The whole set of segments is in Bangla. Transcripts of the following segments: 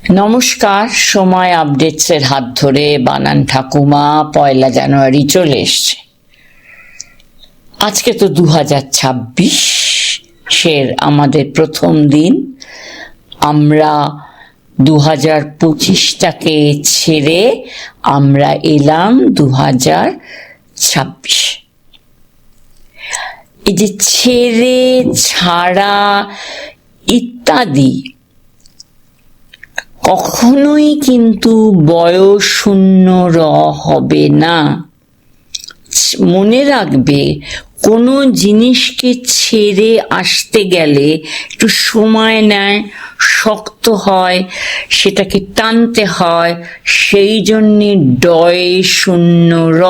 নমস্কার, সময় আপডেটসের হাত ধরে বানান ঠাকুমা 1 জানুয়ারি চলে এসছে। আজকে তো 2026 আমাদের প্রথম দিন। আমরা 2025টাকে ছেড়ে আমরা এলাম 2026। এই যে ছেড়ে, ছাড়া ইত্যাদি কখনোই কিন্তু বয়ঃশূন্য র হবে না। মনে রাখবে, কোনো জিনিসকে ছেড়ে আসতে গেলে একটু সময় নেয়, শক্ত হয়, সেটাকে টানতে হয়, সেই জন্যে ডয়ে শূন্য র।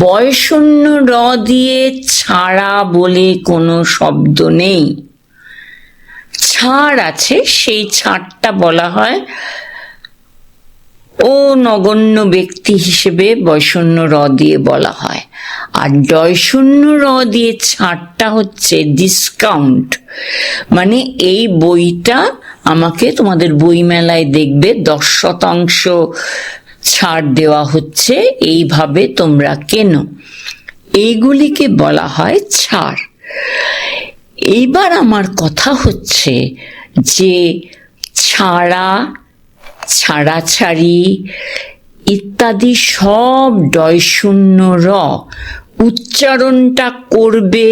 বয়ঃশূন্য র দিয়ে ছাড়া বলে কোনো শব্দ নেই। ছাড় আছে, সেই ছাড়টা বলা হয় ও নগণ্য ব্যক্তি হিসেবে বয়ঃশূন্য র দিয়ে বলা হয়। আর ডয়শূন্য র দিয়ে ছাড়টা হচ্ছে ডিসকাউন্ট। মানে এই বইটা আমাকে তোমাদের বইমেলায় দেখবে 10% ছাড় দেওয়া হচ্ছে, এইভাবে তোমরা কেনো। এইগুলিকে বলা হয় ছাড়। এইবার আমার কথা হচ্ছে যে ছাড়া, ছাড়াছাড়ি ইত্যাদি সব ডয়শূন্য র। উচ্চারণটা করবে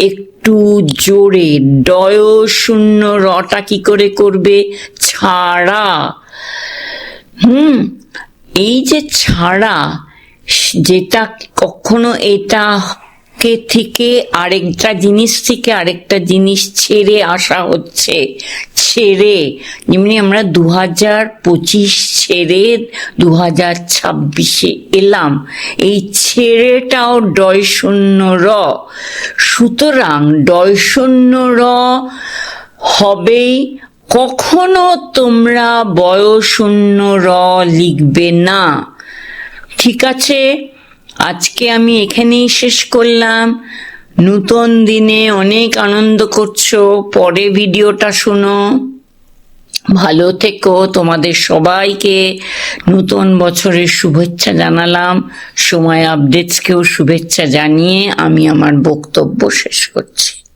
একটু জোরে। ডয়শূন্য রটা কি করে করবে? ছাড়া। এই যে ছাড়া, যেটা কখনো এটা থেকে আরেকটা জিনিস থেকে আরেকটা জিনিস ছেড়ে আসা হচ্ছে, ছেড়ে। যেমনি আমরা 2025 ছেড়ে 2026 এলাম, এই ছেড়েটাও ডয়শূন্য র। সুতরাং ডয়শূন্য র হবেই। কখনো তোমরা বয়ঃশূন্য র লিখবে না। ঠিক আছে, আজকে আমি এখানেই শেষ করলাম। নতুন দিনে অনেক আনন্দ করছো, পরে ভিডিওটা শোনো। ভালো থেকো। তোমাদের সবাইকে নতুন বছরের শুভেচ্ছা জানালাম। সময় আপডেটসকেও শুভেচ্ছা জানিয়ে আমি আমার বক্তব্য শেষ করছি।